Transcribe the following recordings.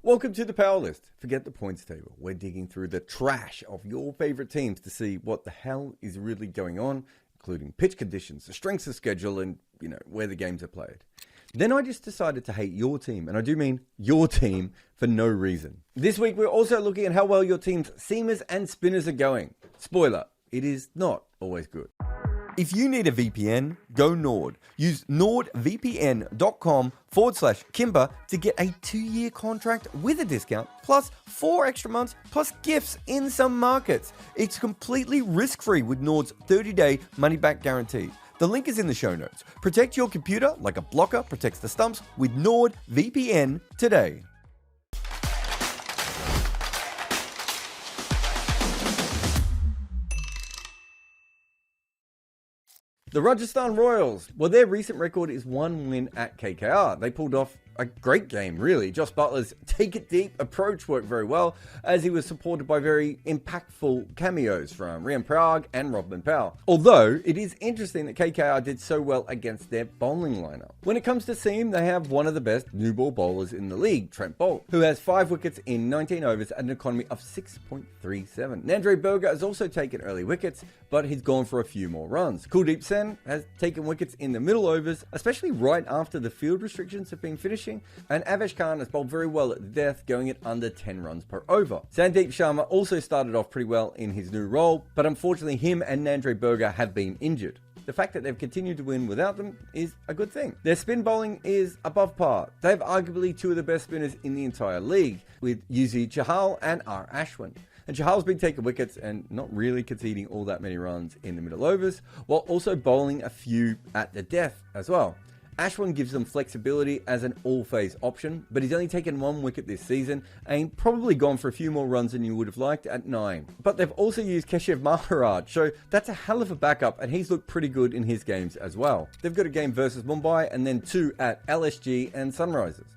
Welcome to the Power List. Forget the points table. We're digging through the trash of your favorite teams to see what the hell is really going on, including pitch conditions, the strengths of schedule, and, where the games are played. Then I just decided to hate your team, and I do mean your team, for no reason. This week, we're also looking at how well your team's seamers and spinners are going. Spoiler, it is not always good. If you need a VPN, go Nord. Use nordvpn.com/Kimber to get a 2-year contract with a discount, plus 4 extra months, plus gifts in some markets. It's completely risk-free with Nord's 30-day money-back guarantee. The link is in the show notes. Protect your computer like a blocker protects the stumps with NordVPN today. The Rajasthan Royals, well, their recent record is 1 win at KKR. They pulled off a great game, really. Josh Butler's take-it-deep approach worked very well, as he was supported by very impactful cameos from Rian Parag and Robin Powell. Although, it is interesting that KKR did so well against their bowling lineup. When it comes to seam, they have one of the best new ball bowlers in the league, Trent Boult, who has 5 wickets in 19 overs at an economy of 6.37. Nandre Berger has also taken early wickets, but he's gone for a few more runs. Kuldeep Sen has taken wickets in the middle overs, especially right after the field restrictions have been finishing, and Avesh Khan has bowled very well at the death, going at under 10 runs per over. Sandeep Sharma also started off pretty well in his new role, but unfortunately him and Nandre Berger have been injured. The fact that they've continued to win without them is a good thing. Their spin bowling is above par. They have arguably 2 of the best spinners in the entire league, with Yuzi Chahal and R. Ashwin. And Chahal's been taking wickets and not really conceding all that many runs in the middle overs, while also bowling a few at the death as well. Ashwin gives them flexibility as an all-phase option, but he's only taken 1 wicket this season and probably gone for a few more runs than you would have liked at 9. But they've also used Keshav Maharaj, so that's a hell of a backup, and he's looked pretty good in his games as well. They've got a game versus Mumbai and then 2 at LSG and Sunrisers.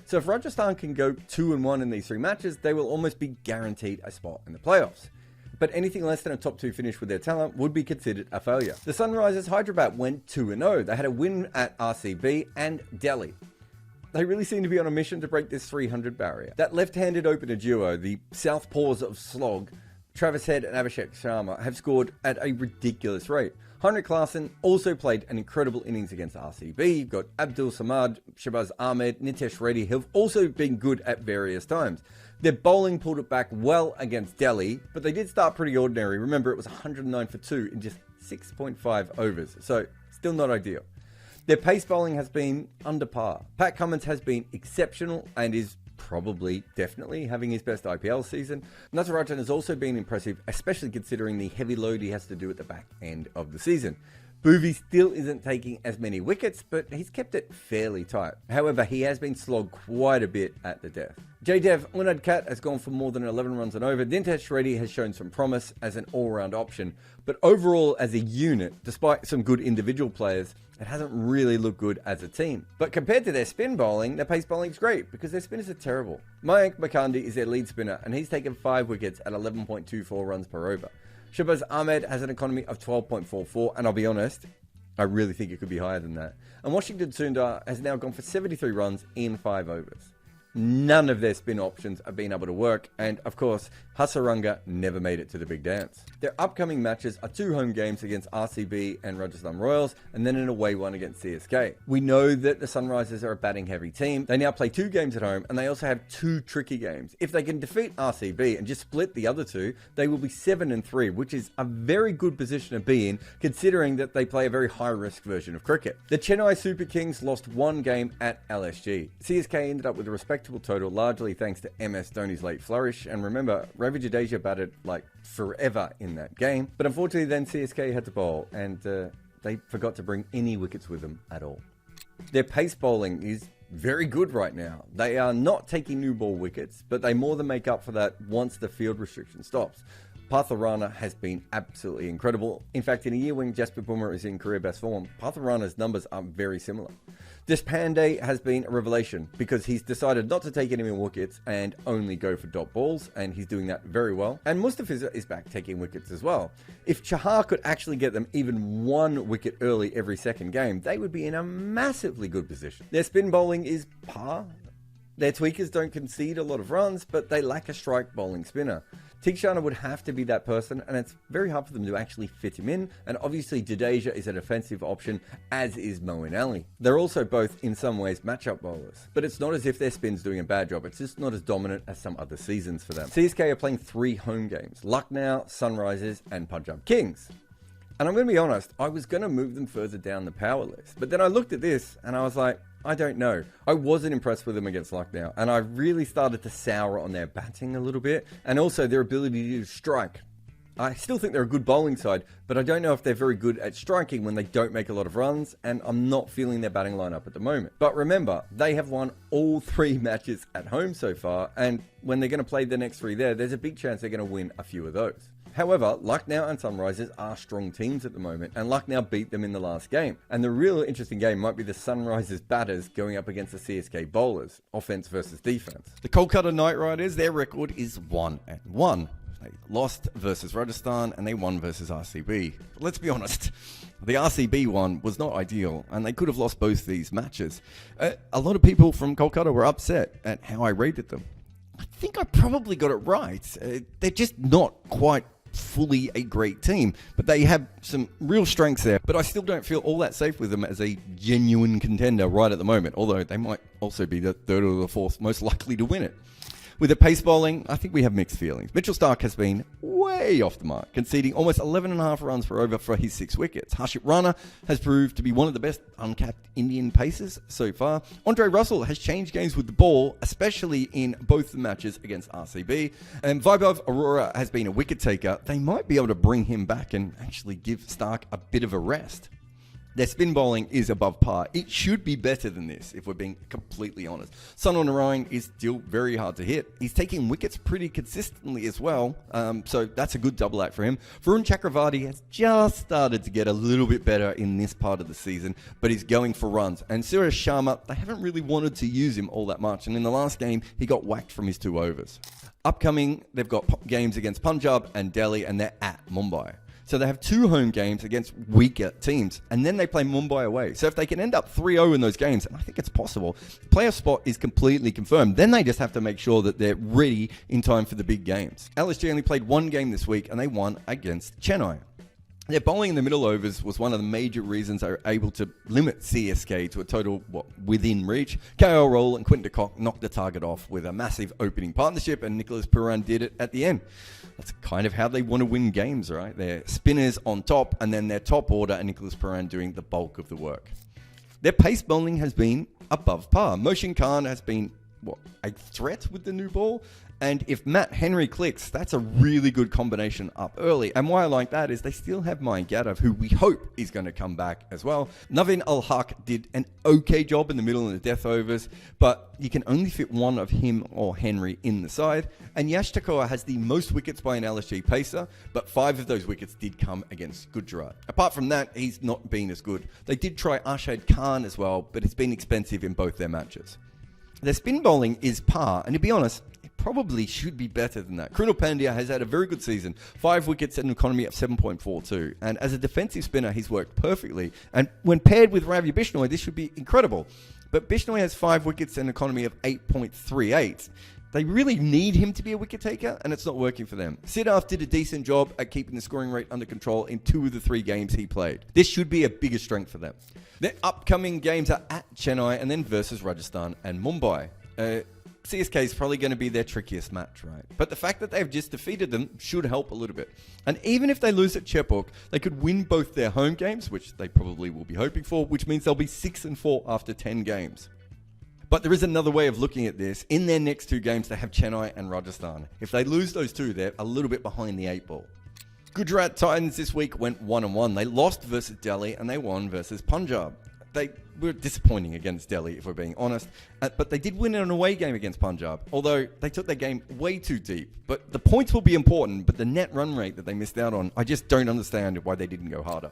So if Rajasthan can go 2-1 in these 3 matches, they will almost be guaranteed a spot in the playoffs. But anything less than a top 2 finish with their talent would be considered a failure. The Sunrisers Hyderabad went 2-0. They had a win at RCB and Delhi. They really seem to be on a mission to break this 300 barrier. That left-handed opener duo, the southpaws of slog, Travis Head and Abhishek Sharma, have scored at a ridiculous rate. Heinrich Klaasen also played an incredible innings against RCB. You've got Abdul Samad, Shahbaz Ahmed, Nitesh Reddy have also been good at various times. Their bowling pulled it back well against Delhi, but they did start pretty ordinary. Remember, it was 109 for 2 in just 6.5 overs, so still not ideal. Their pace bowling has been under par. Pat Cummins has been exceptional and is definitely having his best IPL season. Natarajan has also been impressive, especially considering the heavy load he has to do at the back end of the season. Bhuvi still isn't taking as many wickets, but he's kept it fairly tight. However, he has been slogged quite a bit at the death. Jaydev Unadkat has gone for more than 11 runs and over. Nitesh Reddy has shown some promise as an all-round option, but overall as a unit, despite some good individual players, it hasn't really looked good as a team. But compared to their spin bowling, their pace bowling is great because their spinners are terrible. Mayank Makandi is their lead spinner, and he's taken 5 wickets at 11.24 runs per over. Shahbaz Ahmed has an economy of 12.44, and I'll be honest, I really think it could be higher than that. And Washington Sundar has now gone for 73 runs in 5 overs. None of their spin options have been able to work, and of course, Hasaranga never made it to the big dance. Their upcoming matches are 2 home games against RCB and Rajasthan Royals, and then an away one against CSK. We know that the Sunrisers are a batting heavy team. They now play 2 games at home, and they also have 2 tricky games. If they can defeat RCB and just split the other 2, they will be 7-3, which is a very good position to be in, considering that they play a very high-risk version of cricket. The Chennai Super Kings lost 1 game at LSG. CSK ended up with a respectable total, largely thanks to MS Dhoni's late flourish, and remember, Ravi Jadeja batted like forever in that game, but unfortunately then CSK had to bowl, and they forgot to bring any wickets with them at all. Their pace bowling is very good right now. They are not taking new ball wickets, but they more than make up for that once the field restriction stops. Partha has been absolutely incredible. In fact, in a year when Jasprit Bumrah is in career best form, Partha numbers are very similar. Deshpande has been a revelation because he's decided not to take any more wickets and only go for dot balls, and he's doing that very well. And Mustafiza is back taking wickets as well. If Chahar could actually get them even 1 wicket early every second game, they would be in a massively good position. Their spin bowling is par. Their tweakers don't concede a lot of runs, but they lack a strike bowling spinner. Shayan would have to be that person, and it's very hard for them to actually fit him in, and obviously Jadeja is a defensive option, as is Moeen Ali. They're also both, in some ways, matchup bowlers, but it's not as if their spin's doing a bad job, it's just not as dominant as some other seasons for them. CSK are playing 3 home games: Lucknow, Sunrisers, and Punjab Kings. And I'm going to be honest, I was going to move them further down the power list, but then I looked at this, and I was like, I don't know. I wasn't impressed with them against Lucknow, and I really started to sour on their batting a little bit, and also their ability to strike. I still think they're a good bowling side, but I don't know if they're very good at striking when they don't make a lot of runs, and I'm not feeling their batting lineup at the moment. But remember, they have won all 3 matches at home so far, and when they're going to play the next 3 there's a big chance they're going to win a few of those. However, Lucknow and Sunrisers are strong teams at the moment, and Lucknow beat them in the last game. And the real interesting game might be the Sunrisers batters going up against the CSK bowlers, offense versus defense. The Kolkata Knight Riders, their record is 1-1. They lost versus Rajasthan and they won versus RCB. But let's be honest, the RCB one was not ideal, and they could have lost both these matches. A lot of people from Kolkata were upset at how I rated them. I think I probably got it right. They're just not quite fully a great team, but they have some real strengths there. But I still don't feel all that safe with them as a genuine contender right at the moment, although they might also be the 3rd or the 4th most likely to win it. With the pace bowling, I think we have mixed feelings. Mitchell Starc has been way off the mark, conceding almost 11.5 runs per over for his 6 wickets. Harshit Rana has proved to be one of the best uncapped Indian pacers so far. Andre Russell has changed games with the ball, especially in both the matches against RCB. And Vaibhav Arora has been a wicket taker. They might be able to bring him back and actually give Starc a bit of a rest. Their spin bowling is above par. It should be better than this, if we're being completely honest. Sunil Narayan is still very hard to hit. He's taking wickets pretty consistently as well, so that's a good double act for him. Varun Chakravarti has just started to get a little bit better in this part of the season, but he's going for runs. And Suresh Sharma, they haven't really wanted to use him all that much, and in the last game, he got whacked from his 2 overs. Upcoming, they've got games against Punjab and Delhi, and they're at Mumbai. So they have 2 home games against weaker teams, and then they play Mumbai away. So if they can end up 3-0 in those games, and I think it's possible, the playoff spot is completely confirmed. Then they just have to make sure that they're ready in time for the big games. LSG only played 1 game this week, and they won against Chennai. Their bowling in the middle overs was one of the major reasons they were able to limit CSK to a total, within reach. KL Roll and Quinton de Kock knocked the target off with a massive opening partnership, and Nicholas Puran did it at the end. That's kind of how they want to win games, right? Their spinners on top, and then their top order, and Nicholas Puran doing the bulk of the work. Their pace bowling has been above par. Moshin Khan has been, a threat with the new ball? And if Matt Henry clicks, that's a really good combination up early. And why I like that is they still have Mayank Yadav, who we hope is going to come back as well. Navin Ul-Haq did an okay job in the middle and the death overs, but you can only fit one of him or Henry in the side. And Yash Thakur has the most wickets by an LSG pacer, but 5 of those wickets did come against Gujarat. Apart from that, he's not been as good. They did try Arshad Khan as well, but it's been expensive in both their matches. Their spin bowling is par, and to be honest, it probably should be better than that. Krunal Pandya has had a very good season, 5 wickets at an economy of 7.42, and as a defensive spinner, he's worked perfectly, and when paired with Ravi Bishnoi, this should be incredible. But Bishnoi has 5 wickets at an economy of 8.38. They really need him to be a wicket taker, and it's not working for them. Siddharth did a decent job at keeping the scoring rate under control in 2 of the 3 games he played. This should be a bigger strength for them. Their upcoming games are at Chennai and then versus Rajasthan and Mumbai. CSK is probably going to be their trickiest match, right? But the fact that they've just defeated them should help a little bit. And even if they lose at Chepauk, they could win both their home games, which they probably will be hoping for, which means they'll be 6-4 after 10 games. But there is another way of looking at this. In their next 2 games, they have Chennai and Rajasthan. If they lose those 2, they're a little bit behind the 8 ball. Gujarat Titans this week went 1-1. They lost versus Delhi and they won versus Punjab. They were disappointing against Delhi, if we're being honest. But they did win an away game against Punjab, although they took their game way too deep. But the points will be important, but the net run rate that they missed out on, I just don't understand why they didn't go harder.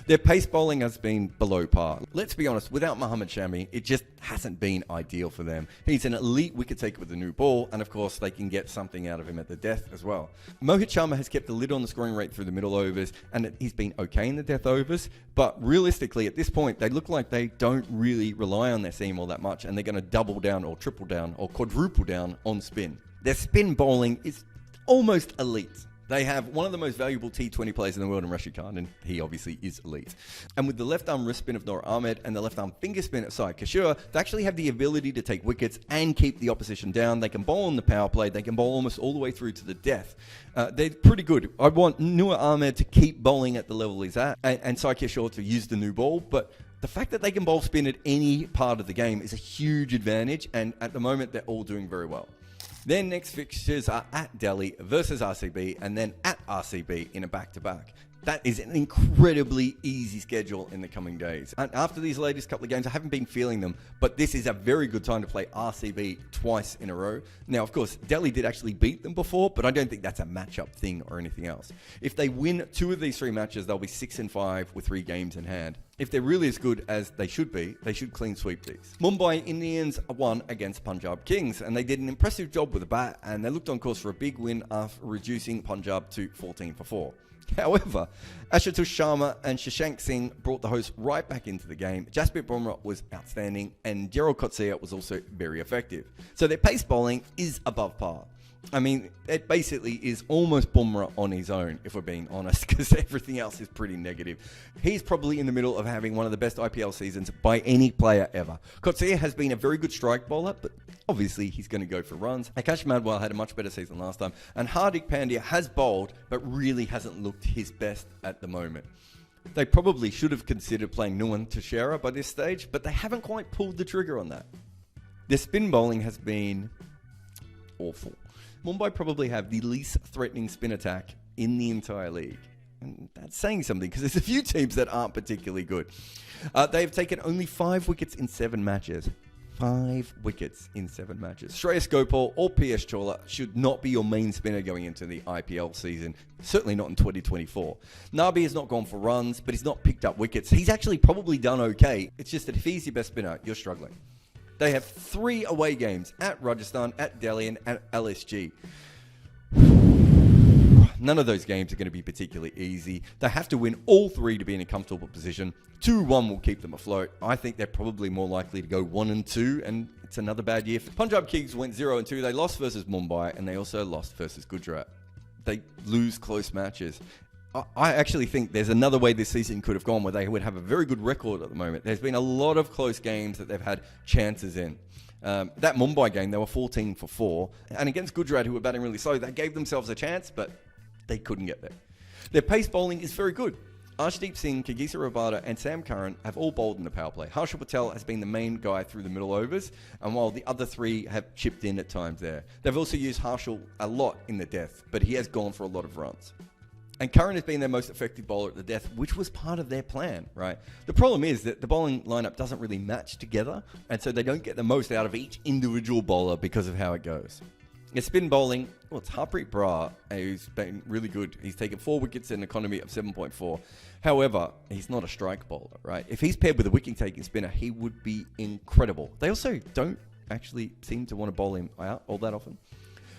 Their pace bowling has been below par. Let's be honest, without Mohammad Shami, it just hasn't been ideal for them. He's an elite wicket taker with a new ball, and of course they can get something out of him at the death as well. Mohit Sharma has kept the lid on the scoring rate through the middle overs, and he's been okay in the death overs, but realistically at this point they look like they don't really rely on their seam all that much, and they're going to double down or triple down or quadruple down on spin. Their spin bowling is almost elite. They have one of the most valuable T20 players in the world in Rashid Khan, and he obviously is elite. And with the left arm wrist spin of Noor Ahmed and the left arm finger spin of Syed Kishore, they actually have the ability to take wickets and keep the opposition down. They can bowl on the power play. They can bowl almost all the way through to the death. They're pretty good. I want Noor Ahmed to keep bowling at the level he's at, and Syed Kishore to use the new ball, but the fact that they can bowl spin at any part of the game is a huge advantage, and at the moment they're all doing very well. Their next fixtures are at Delhi versus RCB and then at RCB in a back-to-back. That is an incredibly easy schedule in the coming days. And after these latest couple of games, I haven't been feeling them, but this is a very good time to play RCB twice in a row. Now, of course, Delhi did actually beat them before, but I don't think that's a matchup thing or anything else. If they win 2 of these 3 matches, they'll be 6-5 with 3 games in hand. If they're really as good as they should be, they should clean sweep these. Mumbai Indians won against Punjab Kings, and they did an impressive job with the bat, and they looked on course for a big win after reducing Punjab to 14-4. However, Ashutosh Sharma and Shashank Singh brought the hosts right back into the game. Jasprit Bumrah was outstanding, and Jarrod was also very effective. So their pace bowling is above par. I mean, it basically is almost Bumrah on his own, if we're being honest, because everything else is pretty negative. He's probably in the middle of having one of the best IPL seasons by any player ever. Kotsia has been a very good strike bowler, but obviously he's going to go for runs. Akash Madwal had a much better season last time, and Hardik Pandya has bowled, but really hasn't looked his best at the moment. They probably should have considered playing Nuwan Teixeira by this stage, but they haven't quite pulled the trigger on that. Their spin bowling has been awful. Mumbai probably have the least threatening spin attack in the entire league. And that's saying something, because there's a few teams that aren't particularly good. They have taken only 5 wickets in 7 matches. 5 wickets in 7 matches. Shreyas Gopal or PS Chawla should not be your main spinner going into the IPL season. Certainly not in 2024. Nabi has not gone for runs, but he's not picked up wickets. He's actually probably done okay. It's just that if he's your best spinner, you're struggling. They have 3 away games at Rajasthan, at Delhi, and at LSG. None of those games are going to be particularly easy. They have to win all 3 to be in a comfortable position. 2-1 will keep them afloat. I think they're probably more likely to go 1-2, and it's another bad year. Punjab Kings went 0-2. They lost versus Mumbai, and they also lost versus Gujarat. They lose close matches. I actually think there's another way this season could have gone where they would have a very good record at the moment. There's been a lot of close games that they've had chances in. That Mumbai game, they were 14-4. And against Gujarat, who were batting really slow, they gave themselves a chance, but they couldn't get there. Their pace bowling is very good. Arshdeep Singh, Kagisa Rabada, and Sam Curran have all bowled in the power play. Harshal Patel has been the main guy through the middle overs, and while the other 3 have chipped in at times there. They've also used Harshal a lot in the death, but he has gone for a lot of runs. And Curran has been their most effective bowler at the death, which was part of their plan, right? The problem is that the bowling lineup doesn't really match together, and so they don't get the most out of each individual bowler because of how it goes. Their spin bowling, well, it's Harpreet Brar, who's been really good. He's taken 4 wickets in an economy of 7.4. However, he's not a strike bowler, right? If he's paired with a wicket-taking spinner, he would be incredible. They also don't actually seem to want to bowl him out all that often.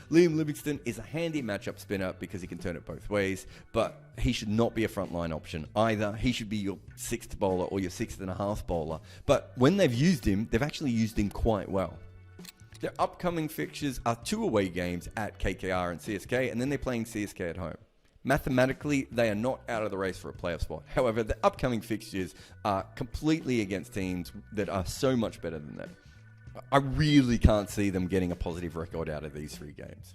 Liam Livingston is a handy matchup spinner because he can turn it both ways, but he should not be a frontline option either. He should be your 6th bowler or your 6.5 bowler. But when they've used him, they've actually used him quite well. Their upcoming fixtures are 2 away games at KKR and CSK, and then they're playing CSK at home. Mathematically, they are not out of the race for a playoff spot. However, the upcoming fixtures are completely against teams that are so much better than them. I really can't see them getting a positive record out of these 3 games.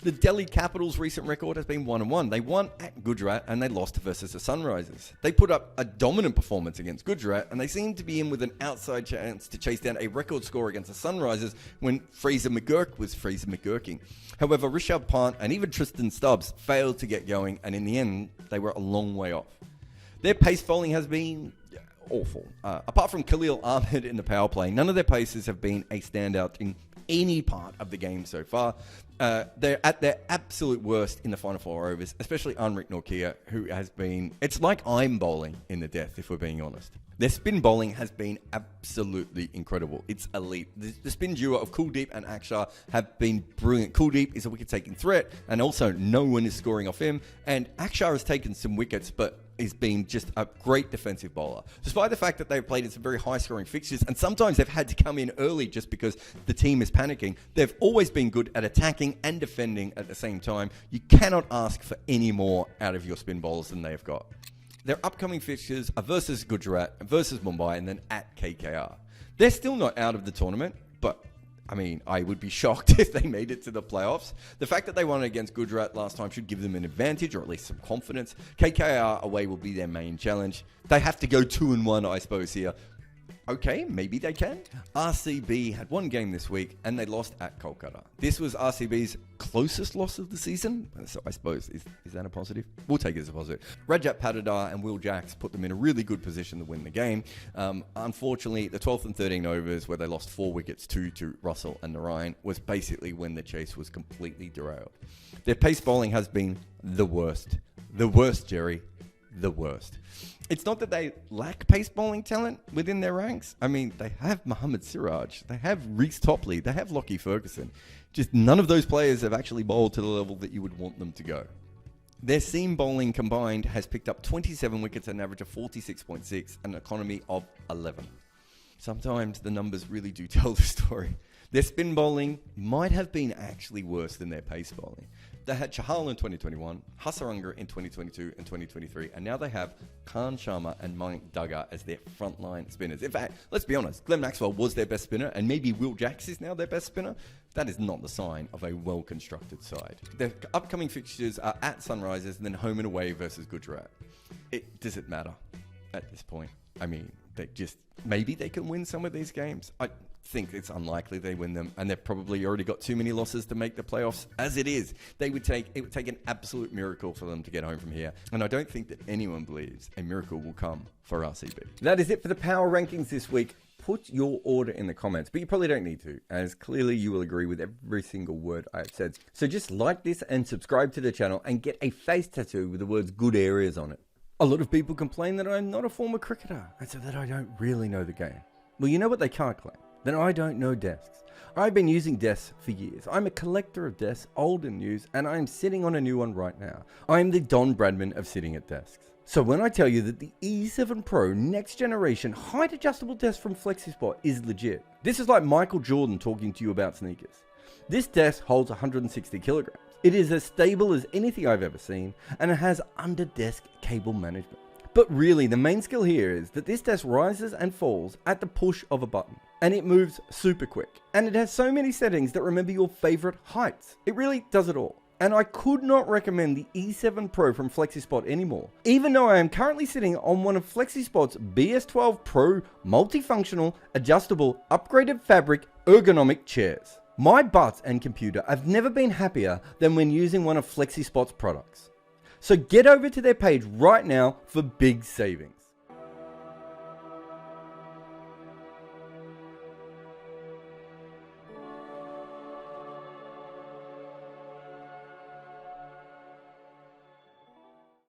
The Delhi Capitals' recent record has been 1-1. They won at Gujarat and they lost versus the Sunrisers. They put up a dominant performance against Gujarat, and they seem to be in with an outside chance to chase down a record score against the Sunrisers when Fraser McGurk was Fraser McGurking. However, Rishabh Pant and even Tristan Stubbs failed to get going, and in the end, they were a long way off. Their pace bowling has been awful. Apart from Khalil Ahmed in the power play, none of their paces have been a standout in any part of the game so far. They're at their absolute worst in the final 4 overs, especially Anrik Nortje, who has been... It's like I'm bowling in the death, if we're being honest. Their spin bowling has been absolutely incredible. It's elite. The spin duo of Kuldeep and Akshar have been brilliant. Kuldeep is a wicket-taking threat, and also no one is scoring off him. And Akshar has taken some wickets, but is being just a great defensive bowler. Despite the fact that they've played in some very high-scoring fixtures, and sometimes they've had to come in early just because the team is panicking, they've always been good at attacking and defending at the same time. You cannot ask for any more out of your spin bowlers than they've got. Their upcoming fixtures are versus Gujarat, versus Mumbai, and then at KKR. They're still not out of the tournament, but I mean, I would be shocked if they made it to the playoffs. The fact that they won against Gujarat last time should give them an advantage, or at least some confidence. KKR away will be their main challenge. They have to go 2-1, I suppose, here. Okay, maybe they can. RCB had one game this week, and they lost at Kolkata. This was RCB's closest loss of the season, so I suppose, is that a positive? We'll take it as a positive. Rajat Patidar and Will Jacks put them in a really good position to win the game. Unfortunately, the 12th and 13 overs, where they lost 4 wickets, 2 to Russell and Narayan, was basically when the chase was completely derailed. Their pace bowling has been the worst. The worst, Jerry. The worst. It's not that they lack pace bowling talent within their ranks. I mean, they have Mohammad Siraj, they have Reece Topley, they have Lockie Ferguson. Just none of those players have actually bowled to the level that you would want them to go. Their seam bowling combined has picked up 27 wickets at an average of 46.6 and an economy of 11. Sometimes the numbers really do tell the story. Their spin bowling might have been actually worse than their pace bowling. They had Chahal in 2021, Hasaranga in 2022 and 2023, and now they have Khan Sharma and Mayank Duggar as their frontline spinners. In fact, let's be honest, Glenn Maxwell was their best spinner, and maybe Will Jacks is now their best spinner. That is not the sign of a well-constructed side. Their upcoming fixtures are at Sunrisers and then home and away versus Gujarat. Does it matter at this point? I mean, maybe they can win some of these games. I think it's unlikely they win them, and they've probably already got too many losses to make the playoffs as it is. It would take an absolute miracle for them to get home from here, and I don't think that anyone believes a miracle will come for RCB. That is it for the power rankings this week. Put your order in the comments, but you probably don't need to, as clearly you will agree with every single word I have said. So just like this and subscribe to the channel and get a face tattoo with the words good areas on it. A lot of people complain that I'm not a former cricketer, and so that I don't really know the game. Well, you know what they can't claim? That I don't know desks. I've been using desks for years. I'm a collector of desks, old and new, and I'm sitting on a new one right now. I am the Don Bradman of sitting at desks. So when I tell you that the E7 Pro next generation height adjustable desk from FlexiSpot is legit, this is like Michael Jordan talking to you about sneakers. This desk holds 160 kilograms. It is as stable as anything I've ever seen, and it has under-desk cable management. But really, the main skill here is that this desk rises and falls at the push of a button, and it moves super quick. And it has so many settings that remember your favorite heights. It really does it all. And I could not recommend the E7 Pro from FlexiSpot anymore, even though I am currently sitting on one of FlexiSpot's BS12 Pro multifunctional, adjustable, upgraded fabric ergonomic chairs. My butt and computer have never been happier than when using one of FlexiSpot's products. So get over to their page right now for big savings.